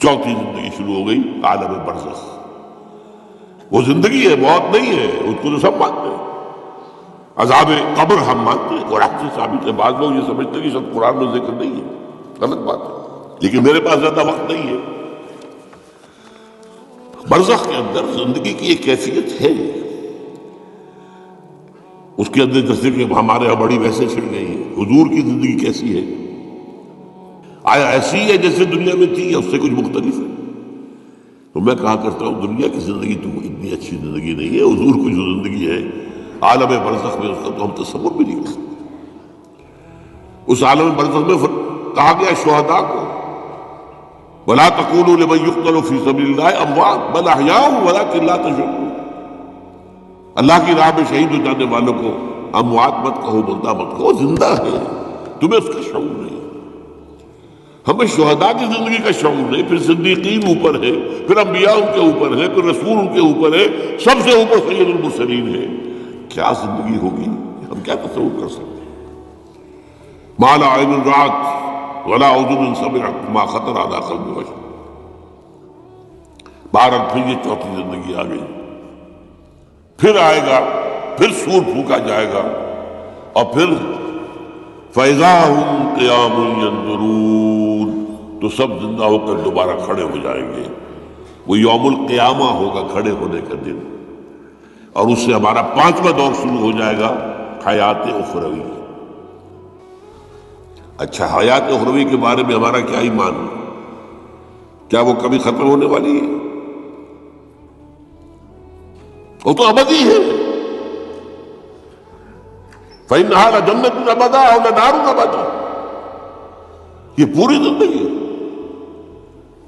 چوتھی زندگی شروع ہو گئی، عالم برزخ۔ وہ زندگی ہے، موت نہیں ہے، اس کو تو سب مانتے ہیں۔ عذاب قبر ہم مانتے ہیں، قرآن سے ثابت ہے۔ بعض لوگ یہ سمجھتے ہیں کہ سب قرآن میں ذکر نہیں ہے، غلط بات ہے، لیکن میرے پاس زیادہ وقت نہیں ہے۔ برزخ کے اندر زندگی کی ایک کیفیت ہے، اس کے اندر جیسے کہ ہمارے یہاں بڑی ویسے چھڑ گئی ہے۔ حضور کی زندگی کیسی ہے؟ آیا ایسی ہے جیسے دنیا میں تھی یا اس سے کچھ مختلف ہے؟ تو میں کہا کرتا ہوں دنیا کی زندگی تو اتنی اچھی زندگی نہیں ہے، حضور کی جو زندگی ہے عالم برزخ میں، اس کا تو ہم تصور بھی نہیں کر سکتے۔ اس عالم برزخ میں کہا گیا شہداء کو وَلَا تَقُولُوا لِمَن يُقْتَلُ فِي سَبِيلِ اللَّهِ أَمْوَاتٌ بَلْ أَحْيَاءٌ وَلَٰكِن لَا تَشْعُرُونَ۔ اللہ کی راہ میں شہید ہو جانے والوں کو اموات مت کہو، مردہ مت کہو، زندہ ہے، تمہیں اس کا شعور نہیں۔ ہمیں شہداء کی زندگی کا شعور نہیں، پھر صدیقین اوپر ہے، پھر انبیاء ان کے اوپر ہے، پھر رسول ان کے اوپر ہے، سب سے اوپر سید المرسلین ہے۔ کیا زندگی ہوگی، ہم کیا تصور کر سکتے ہیں؟ مَا لَا عَيْنٌ رَأَتْ وَلَا أُذُنٌ سَمِعَتْ مَا خَطَرَ عَلَىٰ قَلْبِ بَشَرٍ۔ بہرحال پھر یہ چوتھی زندگی آ گئی، پھر آئے گا، پھر سور پھونکا جائے گا، اور پھر فَإِذَا هُمْ قِيَامٌ يَنظُرُونَ، تو سب زندہ ہو کر دوبارہ کھڑے ہو جائیں گے۔ وہ یوم القیامہ ہوگا، کھڑے ہونے کا دن، اور اس سے ہمارا پانچواں دور شروع ہو جائے گا، حیات اخروی۔ اچھا، حیات اخروی کے بارے میں ہمارا کیا ایمان ہے؟ کیا وہ کبھی ختم ہونے والی ہے؟ وہ تو ابدی ہے۔ فَإِنَّهَا لَجَنَّةٌ أَبَدًا أَوْ لَنَارٌ أَبَدًا، یہ پوری زندگی ہے۔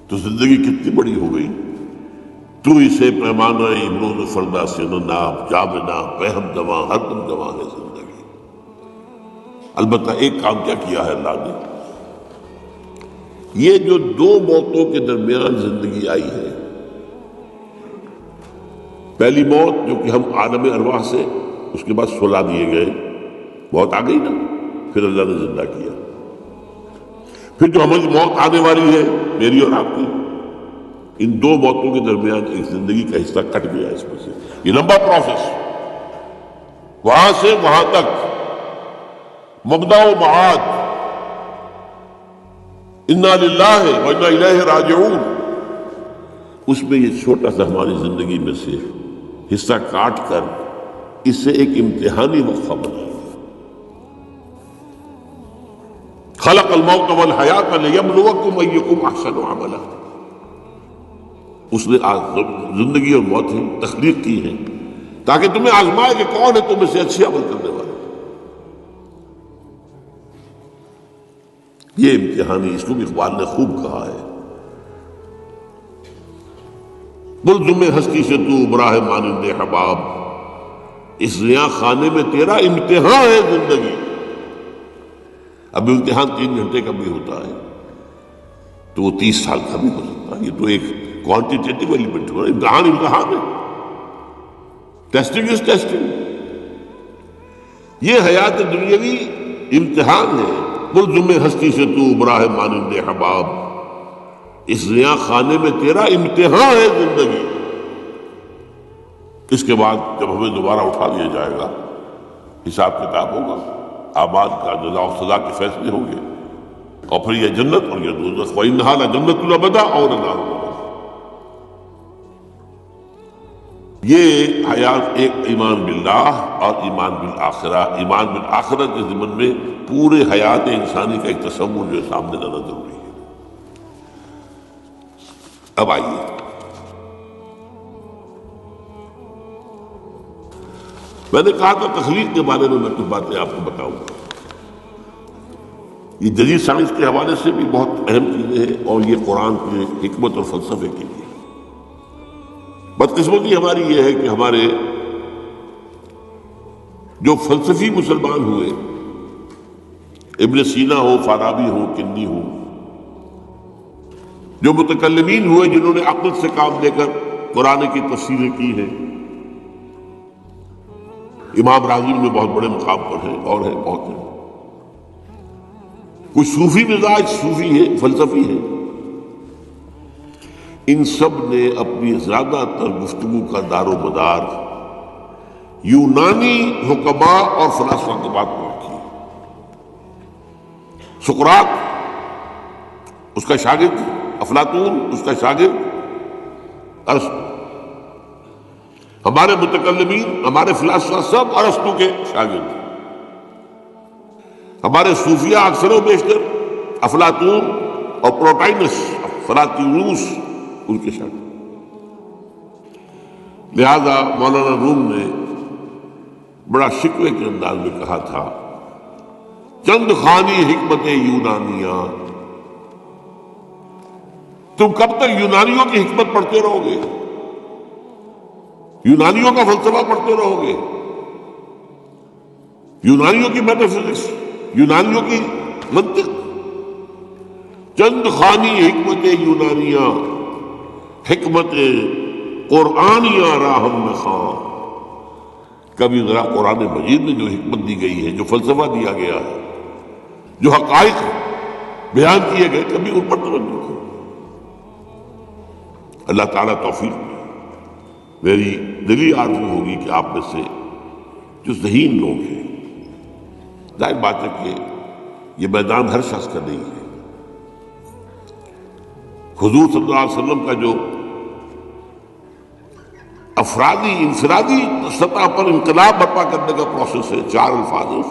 تو زندگی کتنی بڑی ہو گئی۔ تو اسے پیمانہ امروز فردا سے ناب جامنا پہم جواں، ہر دم جواں ہے زندگی۔ البتہ ایک کام کیا کیا ہے اللہ نے، یہ جو دو موتوں کے درمیان زندگی آئی ہے، پہلی موت جو کہ ہم عالم ارواح سے، اس کے بعد سلا دیے گئے، موت آ گئی نا، پھر اللہ نے زندہ کیا۔ پھر جو ہماری موت آنے والی ہے، میری اور آپ کی، ان دو موتوں کے درمیان ایک زندگی کا حصہ کٹ گیا اس میں سے۔ یہ لمبا پروسیس، وہاں سے وہاں تک، مبدأ و معاد، انا للہ و انا الیہ راجعون، اس میں یہ چھوٹا سا ہماری زندگی میں سے حصہ کاٹ کر اس سے ایک امتحانی وقفہ بنا۔ خلق الموت والحیات لیبلوکم ایکم احسن عملا، اس نے زندگی اور موت کی تخلیق کی ہے تاکہ تمہیں آزمائے کہ کون ہے تم میں سے اچھے عمل کرنے والا۔ یہ امتحانی، اس کو بھی اقبال نے خوب کہا ہے، ملزم ہستی سے تو براہ مانند حباب، اس زیاں خانے میں تیرا امتحان ہے زندگی۔ اب امتحان 3 گھنٹے کا بھی ہوتا ہے تو وہ 30 سال کا بھی ہو سکتا ہے۔ یہ تو ایک کوانٹیٹیٹیو ایلیمنٹ ہو، امتحان ہے، ٹیسٹنگ از ٹیسٹنگ۔ یہ حیات دنیاوی امتحان ہے، ملزم ہستی سے تو براہ مانند حباب، اس زیاں خانے میں تیرا امتحان ہے زندگی۔ اس کے بعد جب ہمیں دوبارہ اٹھا لیا جائے گا، حساب کتاب ہوگا، اعمال کا جزا و سزا کے فیصلے ہوں گے، اور پھر یہ جنت اور یہ دوزخ، وَإِنَّهَا لَجَنَّةٌ أَبَدًا أَوْ لَنَارٌ أَبَدًا۔ یہ حیات ایک ایمان باللہ اور ایمان بالآخرہ، ایمان بالآخرت کے ضمن میں پورے حیات انسانی کا ایک تصور جو ہے سامنے لانا ضروری ہے۔ اب آئیے میں نے کہا تھا تخلیق کے بارے میں کچھ باتیں آپ کو بتاؤں گا۔ یہ جدید سائنس کے حوالے سے بھی بہت اہم چیزیں ہیں، اور یہ قرآن کی حکمت اور فلسفے کے لیے۔ بدقسمتی ہماری یہ ہے کہ ہمارے جو فلسفی مسلمان ہوئے، ابن سینا ہو، فارابی ہو، کندی ہو، جو متکلمین ہوئے جنہوں نے عقل سے کام لے کر قرآن کی تفسیریں کی ہیں، امام راغب میں بہت بڑے مقام پر ہیں، اور ہیں بہت ہیں، کچھ صوفی مزاج صوفی ہے، فلسفی ہے، ان سب نے اپنی زیادہ تر گفتگو کا دار و مدار یونانی حکماء اور فلاسفہ کی بات پر رکھی۔ سقراط اس کا شاگرد، افلاطون اس کا شاگرد، ارسطو۔ ہمارے متکلمین، ہمارے فلاسفہ سب ارسطو کے شاگرد۔ ہمارے صوفیہ اکثر و بیشتر افلاطون اور پروٹائنس، فلاطینوس ان کے شاگرد۔ لہذا مولانا روم نے بڑا شکوے کے انداز میں کہا تھا، چند خوانی حکمت یونانیہ، تم کب تک یونانیوں کی حکمت پڑھتے رہو گے، یونانیوں کا فلسفہ پڑھتے رہو گے، یونانیوں کی میٹافزکس، یونانیوں کی منطق؟ چند خوانی حکمت یونانیہ، حکمت قرآنیہ راہم خواہ۔ کبھی ذرا قرآن مجید میں جو حکمت دی گئی ہے، جو فلسفہ دیا گیا ہے، جو حقائق بیان کیے گئے، کبھی ان پر توجہ کرو۔ اللہ تعالیٰ توفیق دے۔ میری دلی آرزو ہوگی کہ آپ میں سے جو ذہین لوگ ہیں، ظاہر بات ہے کہ یہ میدان ہر شخص کا نہیں ہے۔ حضور صلی اللہ علیہ وسلم کا جو افرادی انفرادی سطح پر انقلاب برپا کرنے کا پروسیس ہے، 4 الفاظ ہیں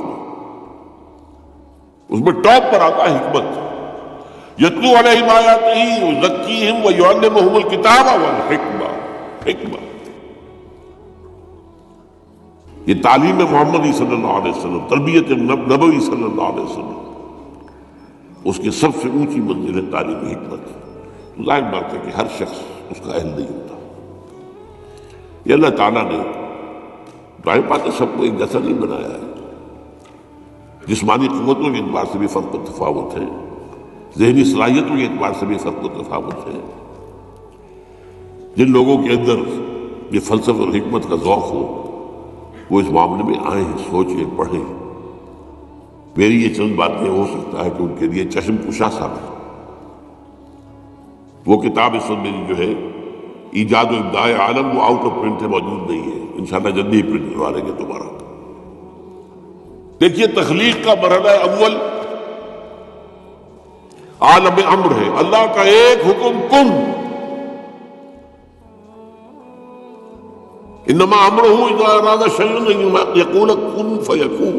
اس میں ٹاپ پر آتا ہے حکمت۔ یتلو علیہم آیاتہ ویزکیہم ویعلمہم الکتاب والحکمہ۔ حکمت یہ تعلیم محمدی صلی اللہ علیہ وسلم، تربیت نبوی صلی اللہ علیہ وسلم، اس کی سب سے اونچی منزل ہے تعلیم حکمت۔ ظاہر بات ہے کہ ہر شخص اس کا اہل نہیں ہوتا۔ یہ اللہ تعالیٰ نے ظاہر بات ہے سب کو ایک جیسا نہیں بنایا ہے۔ جسمانی قوتوں کے اعتبار سے بھی فرق و تفاوت ہے، ذہنی صلاحیتوں کے اعتبار سے بھی فرق و تفاوت ہے۔ جن لوگوں کے اندر یہ فلسفہ اور حکمت کا ذوق ہو وہ اس معاملے میں آئیں، سوچیں، پڑھیں۔ میری یہ چند باتیں ہو سکتا ہے کہ ان کے لیے چشم کشا ثابت ہو۔ وہ کتاب اس وقت میری جو ہے ایجاد و ابداع عالم، وہ آؤٹ آف پرنٹ ہے، موجود نہیں ہے، انشاءاللہ جلدی ہی پرنٹ کروا لیں گے دوبارہ۔ دیکھیے تخلیق کا مرحلہ اول عالم امر ہے، اللہ کا ایک حکم کن، انما امرہ اذا اراد شیئا ان یقول کن فیکون۔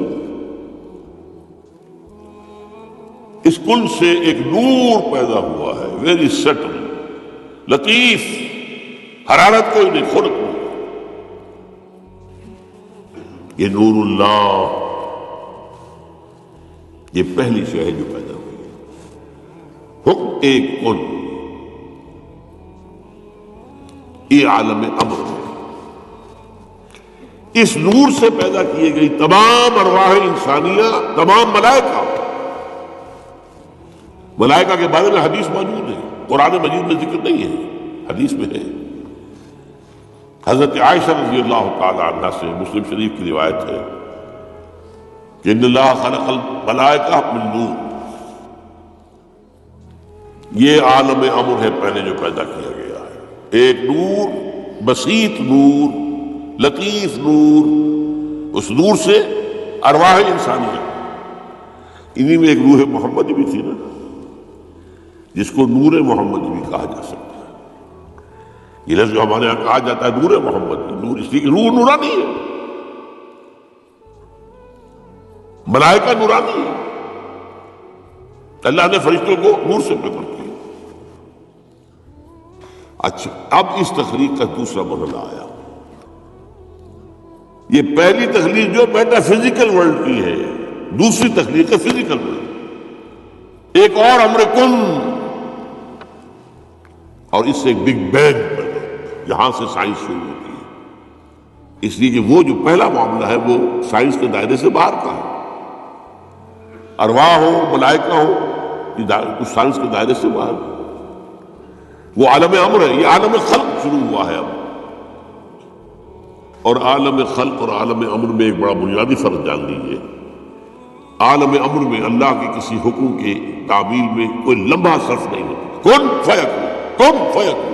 اس کن سے ایک نور پیدا ہوا ہے، ویری سٹل، لطیف، حرارت کوئی نہیں، خلق نہیں۔ یہ نور اللہ، یہ پہلی شے ہے جو پیدا ہوئی ہے۔ حکم ایک کن، یہ عالم امر ہے۔ اس نور سے پیدا کیے گئی تمام ارواح انسانیہ، تمام ملائکہ۔ ملائکہ کے بارے میں حدیث موجود ہے، قرآن مجید میں ذکر نہیں ہے، حدیث میں ہے۔ حضرت عائشہ رضی اللہ تعالی عنہ سے مسلم شریف کی روایت ہے کہ ان اللہ خلق الملائکہ من نور۔ یہ عالم امر ہے پہلے جو پیدا کیا گیا ہے، ایک نور، بسیط نور، لطیف نور۔ اس نور سے ارواح انسانیہ، انہی میں ایک روح محمدی بھی تھی نا، جس کو نور محمدی بھی کہا جا سکتا ہے۔ یہ لفظ جو ہمارے یہاں کہا جاتا ہے نور محمدی، نور اس لیے کہ روح نورانی ہے، ملائکہ نورانی ہے، اللہ نے فرشتوں کو نور سے پیدا کیا۔ اچھا، اب اس تخلیق کا دوسرا مرحلہ آیا۔ یہ پہلی تخلیق جو میٹا فزیکل ورلڈ کی ہے، دوسری تخلیق ہے فزیکل ورلڈ، ایک اور امر کن، اور اس سے ایک بگ بینگ پیدا، یہاں سے سائنس شروع ہوتی ہے۔ اس لیے کہ وہ جو پہلا معاملہ ہے وہ سائنس کے دائرے سے باہر کا ہے، ارواح ہو، ملائکہ ہو، اس سائنس کے دائرے سے باہر، وہ عالم امر ہے۔ یہ عالم خلق شروع ہوا ہے اب، اور عالم خلق اور عالم امر میں ایک بڑا بنیادی فرق جان لیجیے۔ عالم امر میں اللہ کے کسی حکم کے تعمیل میں کوئی لمبا صرف نہیں ہوتا، کن فیکون، کن فیکون،